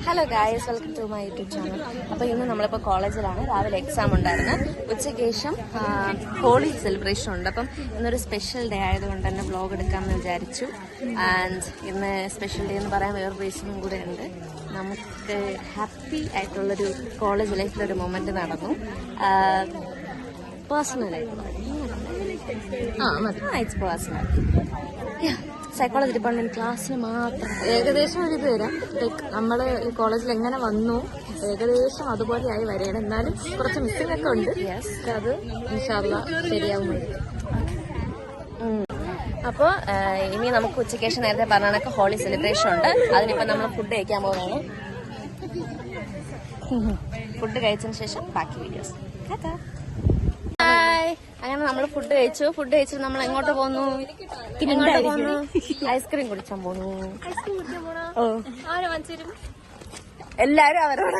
Hello guys, welcome to my YouTube channel. അപ്പോൾ ഇന്ന് നമ്മളിപ്പോൾ കോളേജിലാണ്. രാവിലെ എക്സാം ഉണ്ടായിരുന്നു. ഉച്ചയ്ക്ക് ശേഷം ഹോളി സെലിബ്രേഷൻ ഉണ്ട്. അപ്പം ഇന്നൊരു സ്പെഷ്യൽ ഡേ ആയതുകൊണ്ട് തന്നെ വ്ളോഗ് എടുക്കാമെന്ന് വിചാരിച്ചു. ആൻഡ് ഇന്ന് സ്പെഷ്യൽ ഡേ എന്ന് പറയാൻ വേറൊരു റീസണും കൂടെ ഉണ്ട്. നമുക്ക് ഹാപ്പി ആയിട്ടുള്ളൊരു കോളേജ് ലൈഫിലൊരു മൊമെന്റ് നടന്നു. പേഴ്സണലായിട്ട് ഇറ്റ്സ് പേഴ്സണൽ. സൈക്കോളജി ഡിപ്പാർട്ട്മെന്റ് ക്ലാസ്സിന് മാത്രം ഏകദേശം ഒരു ഇത് വരാം. ലൈക്ക് നമ്മൾ ഈ കോളേജിൽ എങ്ങനെ വന്നു ഏകദേശം അതുപോലെയായി വരികയാണ്. എന്നാലും കുറച്ച് മിസ്സിംഗ് ഒക്കെ ഉണ്ട്. അത് ഇൻഷാ അല്ലാഹ് ശരിയാവും. അപ്പോൾ ഇനി നമുക്ക് ഉച്ചയ്ക്ക് ശേഷം നേരത്തെ പറഞ്ഞ കണക്ക് ഹോളി സെലിബ്രേഷൻ ഉണ്ട്. അതിനിപ്പോൾ നമ്മൾ ഫുഡ് കഴിക്കാൻ പോകുന്നതാണ്. ഫുഡ് കഴിച്ചതിന് ശേഷം ബാക്കി വീഡിയോസ്. അങ്ങനെ നമ്മൾ ഫുഡ് കഴിച്ചിട്ട് നമ്മൾ എങ്ങോട്ട് പോന്നു? ഐസ്ക്രീം കുടിച്ചാൻ പോന്നു. എല്ലാരും അവരോട്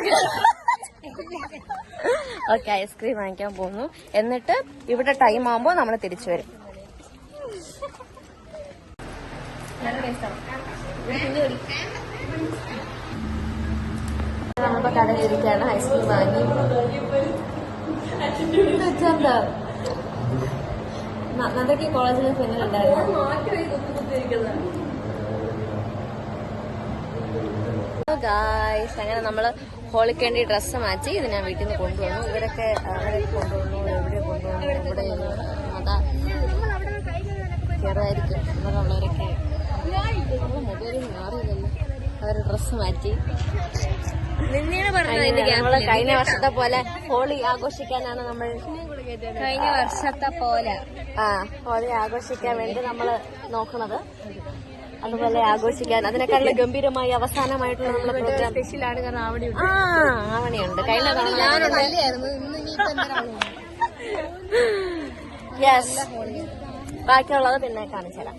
ഓക്കെ, ഐസ്ക്രീം വാങ്ങിക്കാൻ പോന്നു. എന്നിട്ട് ഇവിടെ ടൈം ആവുമ്പോ നമ്മൾ തിരിച്ചു വരും. നമ്മളിപ്പോ കടയിലിരിക്കുകയാണ്. ഐസ്ക്രീം വാങ്ങി അതൊക്കെ കോളേജിൽ എങ്ങനെയുണ്ടായിരുന്നു? അങ്ങനെ നമ്മള് ഹോളിക്ക് വേണ്ടി ഡ്രസ്സ് മാറ്റി. ഇത് ഞാൻ വീട്ടിൽ നിന്ന് കൊണ്ടുവന്നു. ഇവരൊക്കെ കൊണ്ടുവന്നു. എവിടെ കൊണ്ടുവന്നു? ഇവിടെ അതാ കയറായിരിക്കും. ഇവിടെയുള്ളവരൊക്കെ നമ്മളെ മൊബൈലിൽ മാറിയില്ലല്ലോ. അവര് ഡ്രസ്സ് മാറ്റി. നമ്മള് കഴിഞ്ഞ വർഷത്തെ പോലെ ഹോളി ആഘോഷിക്കാനാണ് നമ്മൾ കഴിഞ്ഞ വർഷത്തെ പോലെ ഹോളി ആഘോഷിക്കാൻ വേണ്ടി നമ്മള് നോക്കുന്നത്. അതുപോലെ ആഘോഷിക്കാൻ അതിനേക്കാളും ഗംഭീരമായി അവസാനമായിട്ടുള്ള നമ്മളെ പ്രോഗ്രാം സ്പെഷ്യലാണ്. കാരണം ആവണിയുണ്ട്. കഴിഞ്ഞ യെസ്, ബാക്കിയുള്ളത് പിന്നെ കാണിച്ചു തരാം.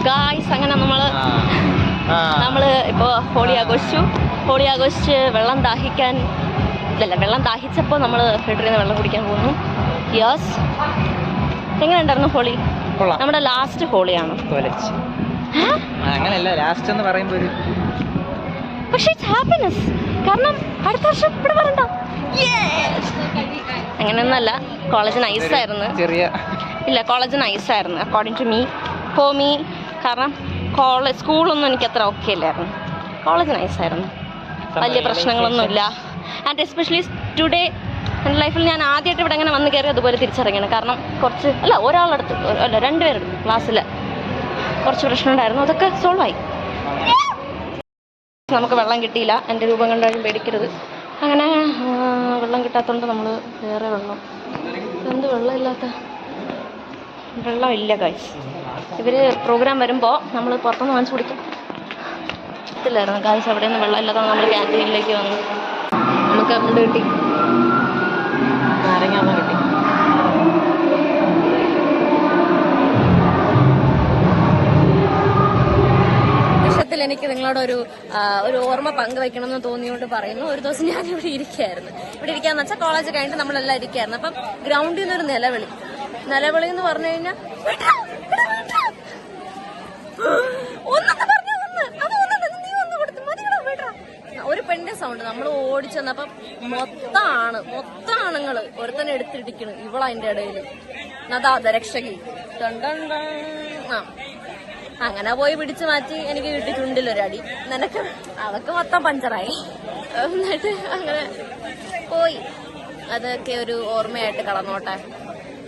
ഗായ്സ്, അങ്ങനെ നമ്മള് ഇപ്പോ ഹോളി ആഘോഷിച്ച് വെള്ളം ദാഹിച്ചപ്പോ നമ്മള് ഫിൽറ്ററിൽ നിന്ന് വെള്ളം കുടിക്കാൻ പോകുന്നു. യെസ്, എങ്ങനെ ഉണ്ടായിരുന്നു ഹോളി? നമ്മുടെ ലാസ്റ്റ് ഹോളിയാണ്. അങ്ങനെയല്ല, ലാസ്റ്റ് എന്ന് പറയുമ്പോ പക്ഷെ ഇറ്റ്സ് ഹാപ്പിനെസ്. കാരണം അടുത്ത വർഷം ഇവിടെ വരണ്ട. അങ്ങനെയൊന്നല്ല, കോളേജ് നൈസായിരുന്നു. കോളേജ് നൈസായിരുന്നു അക്കോർഡിംഗ് ടു ഫോർ മീ. കാരണം സ്കൂളൊന്നും എനിക്ക് അത്ര ഓക്കെ അല്ലായിരുന്നു. കോളേജ് നൈസായിരുന്നു, വലിയ പ്രശ്നങ്ങളൊന്നുമില്ല. ആൻഡ് എസ്പെഷ്യലി ടുഡേ എൻ്റെ ലൈഫിൽ ഞാൻ ആദ്യമായിട്ട് ഇവിടെ അങ്ങനെ വന്ന് കയറി അതുപോലെ തിരിച്ചറിയണം. കാരണം ഒരാളടുത്ത് രണ്ടുപേരെടുത്ത് ക്ലാസ്സിൽ കുറച്ച് പ്രശ്നം ഉണ്ടായിരുന്നു. അതൊക്കെ സോൾവ് ആയി. നമുക്ക് വെള്ളം കിട്ടിയില്ല. എൻ്റെ രൂപം കണ്ടാലും പേടിക്കരുത്. അങ്ങനെ വെള്ളം കിട്ടാത്തതുകൊണ്ട് നമ്മൾ വേറെ എന്ത് വെള്ളമില്ല ഗൈസ്. ഇവർ പ്രോഗ്രാം വരുമ്പോൾ നമ്മൾ പുറത്തുനിന്ന് വാങ്ങിച്ചു കുടിക്കും. ഇല്ലായിരുന്നു ഗൈസ്. അവിടെ നിന്ന് വെള്ളം ഇല്ലാത്തത് നമ്മൾ ക്യാൻറ്റീനിലേക്ക് വന്നു. നമുക്ക് എന്ത് കിട്ടി? നാരങ്ങ കിട്ടി. എനിക്ക് നിങ്ങളോട് ഒരു ഓർമ്മ പങ്കുവെക്കണമെന്ന് തോന്നിയോണ്ട് പറയുന്നു. ഒരു ദിവസം ഞാൻ ഇവിടെ ഇരിക്കുകയായിരുന്നു. ഇവിടെ ഇരിക്കാന്ന് വെച്ചാൽ കോളേജ് കഴിഞ്ഞിട്ട് നമ്മളെല്ലാം ഇരിക്കുകയായിരുന്നു. അപ്പം ഗ്രൗണ്ടിൽ നിന്നൊരു നിലവിളി എന്ന് പറഞ്ഞു കഴിഞ്ഞാൽ ഒരു പെണ്ണിന്റെ സൗണ്ട്. നമ്മൾ ഓടിച്ചു വന്നപ്പം മൊത്തം ആണുങ്ങള് ഒരുത്തന്നെ എടുത്തിടിക്കണ്. ഇവളതിന്റെ ഇടയിൽ അതാ രക്ഷകി. അങ്ങനെ പോയി പിടിച്ചു മാറ്റി എനിക്ക് കിട്ടി ചുണ്ടിലൊരടി. നിനക്ക് അതൊക്കെ മൊത്തം പഞ്ചറായി. എന്നിട്ട് അങ്ങനെ പോയി. അതൊക്കെ ഒരു ഓർമ്മയായിട്ട് കടന്നോട്ടെ.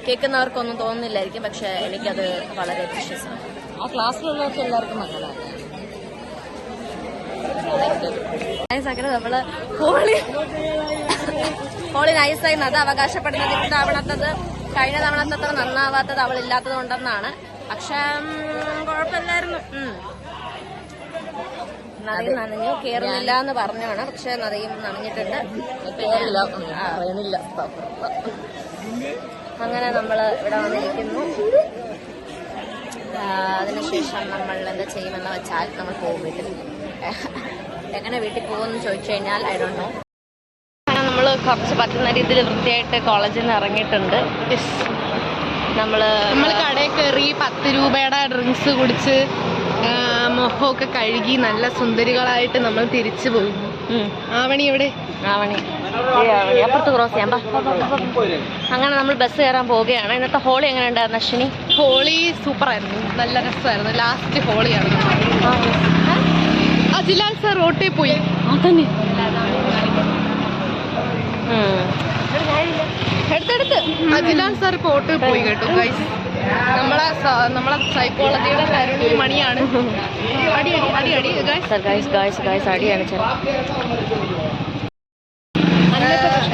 കേൾക്കുന്നവർക്കൊന്നും തോന്നുന്നില്ലായിരിക്കും, പക്ഷെ എനിക്കത് വളരെ പ്രശസ്തമാണ്. ആ ക്ലാസ്സിലുള്ളവർക്ക് എല്ലാവർക്കും നല്ലതാണ്. നമ്മള് ഹോളി നൈസായി അത് അവകാശപ്പെടുന്നത് ഇത്തവണത്തത് കഴിഞ്ഞ തവണത്തത്ര നന്നാവാത്തത് അവളില്ലാത്തത് കൊണ്ടെന്നാണ്. പക്ഷെ കുഴപ്പമില്ലായിരുന്നു. നദിയും നനഞ്ഞു, കേറുന്നില്ല എന്ന് പറഞ്ഞാണ്. പക്ഷെ നദിയും നനഞ്ഞിട്ടുണ്ട്. അങ്ങനെ നമ്മള് ഇവിടെ വന്നിരിക്കുന്നു. അതിനുശേഷം നമ്മൾ എന്താ ചെയ്യുമെന്ന് വെച്ചാൽ നമ്മൾ പോകും വീട്ടിൽ. എങ്ങനെ വീട്ടിൽ പോകുമെന്ന് ചോദിച്ചു കഴിഞ്ഞാൽ ഐ ഡോണ്ട് നോ. നമ്മൾ കുറച്ച് പറ്റുന്ന രീതിയിൽ വൃത്തിയായിട്ട് കോളേജിൽ നിന്ന് ഇറങ്ങിയിട്ടുണ്ട്. നമ്മൾ കടയിൽ കയറി 10 രൂപയുടെ ഡ്രിങ്ക്സ് കുടിച്ച് മുഖമൊക്കെ കഴുകി നല്ല സുന്ദരികളായിട്ട് നമ്മൾ തിരിച്ചു പോകും. ആവണി എവിടെ? ആവണി അപ്പുറത്ത് ക്രോസ് ചെയ്യാം. അങ്ങനെ നമ്മൾ ബസ് കയറാൻ പോവുകയാണ്. ഇന്നത്തെ ഹോളി എങ്ങനെ ഉണ്ടായിരുന്നു അശ്വിനി? ഹോളി സൂപ്പറായിരുന്നു, നല്ല രസമായിരുന്നു. ലാസ്റ്റ് ഹോളിയാണ്. അജിലാൽ സാർ റോട്ടിൽ പോയി. അതന്നെ എടുത്തെടുത്ത് അജിലാൽ സാർ ഇപ്പോൾ ഓട്ടോയിൽ പോയി കേട്ടോ ഗൈസ്. നമ്മളെ സൈക്കോളജിയുടെ കരുണി മണിയാണ്. അടിയാണ്.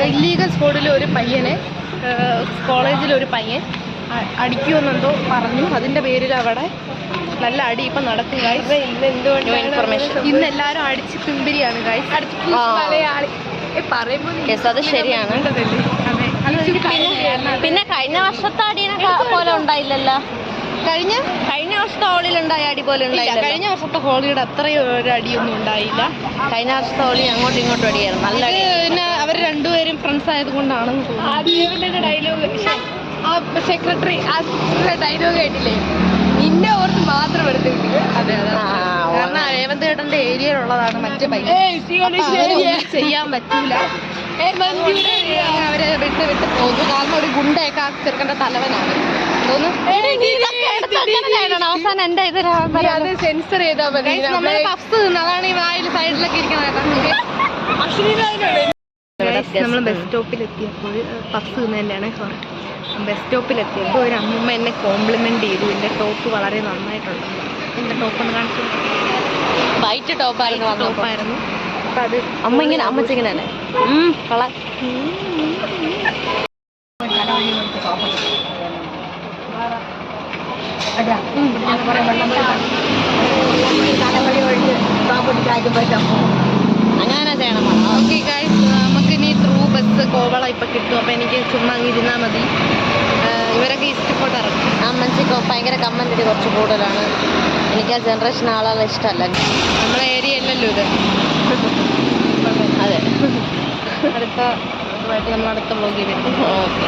ഇല്ലീഗൽ സ്പോട്ടിൽ ഒരു പയ്യനെ കോളേജിലൊരു പയ്യൻ അടിക്കുമെന്നെന്തോ പറഞ്ഞു. അതിന്റെ പേരിൽ അവിടെ നല്ല അടി ഇപ്പൊ നടക്കും ഗൈസ്. ഇന്ന് എല്ലാരും അടിച്ച് പിമ്പിരിയാണ് ഗൈസ്. മലയാളി അത് ശരിയാണ്. പിന്നെ കഴിഞ്ഞ വർഷത്തെ അടിയെ പോലെ ഉണ്ടായില്ലല്ലോ. കഴിഞ്ഞ വർഷത്തെ ഹോളിയിലുണ്ടായ അടി പോലെ ഉണ്ടായില്ല. കഴിഞ്ഞ വർഷത്തെ ഹോളിയുടെ അത്രയും ഒരു അടിയൊന്നും ഉണ്ടായില്ല. കഴിഞ്ഞ വർഷത്തെ ഹോളി അങ്ങോട്ടും ഇങ്ങോട്ടും അടിയായിരുന്നു, നല്ല അടി. പിന്നെ അവർ രണ്ടുപേരും ഫ്രണ്ട്സ് ആയതുകൊണ്ടാണെന്ന് തോന്നുന്നു. ഡയലോഗ് സെക്രട്ടറി ഡയലോഗ് കേട്ടില്ലേ? നിന്നെ ഓർത്ത് മാത്രം എടുത്ത് കിട്ടി. അതെ കാരണം രേവന്ത് ചേട്ടന്റെ ഏരിയയിലുള്ളതാണ് മറ്റേ പയ്യൻ. ചെയ്യാൻ പറ്റൂല, അവരെ വിട്ട് പോകുന്നു. കാരണം ഒരു ഗുണ്ടയൊക്കെ ചെറുക്കന്റെ തലവനാണ് അവസാനം എന്റെ ഇത് സെൻസർ ചെയ്താൽ മതി. നമ്മള് പഫ്സ് തിന്നു, അതാണ് ഈ വായിൽ സൈഡിലൊക്കെ ഇരിക്കുന്നത്. നമ്മൾ ബസ് സ്റ്റോപ്പിലെത്തിയപ്പോൾ പഫ്സ് തിന്നതന്നെയാണ്. ബസ് സ്റ്റോപ്പിലെത്തിയപ്പോൾ ഒരു അമ്മൂമ്മ എന്നെ കോംപ്ലിമെന്റ് ചെയ്തു. എൻ്റെ ടോപ്പ് വളരെ നന്നായിട്ടുണ്ട്. എൻ്റെ ടോപ്പൊന്ന് കാണിച്ചു. വൈറ്റ് ടോപ്പായിരുന്നു. അപ്പം അത് അമ്മച്ചിങ്ങനെ കള അങ്ങനെ ചെയ്യണം. ഓക്കെ ഗൈസ്, നമുക്കിനി ത്രൂ ബസ് കോവള ഇപ്പം കിട്ടും. അപ്പം എനിക്ക് ചുമ്മാ ഇരുന്നാൽ മതി. ഇവരൊക്കെ ഇഷ്ടപ്പെട്ട് ഇറങ്ങും. അമ്മച്ചിക്ക് ഭയങ്കര കമ്മൻ്റ് കുറച്ച് കൂടുതലാണ്. എനിക്ക് ആ ജനറേഷൻ ആളുകളെ ഇഷ്ടമല്ല. നമ്മളെ ഏരിയ അല്ലല്ലോ ഇത്. അതെ, അടുത്ത നമ്മൾ അടുത്ത വ്ലോഗിൽ വരും. ഓക്കെ.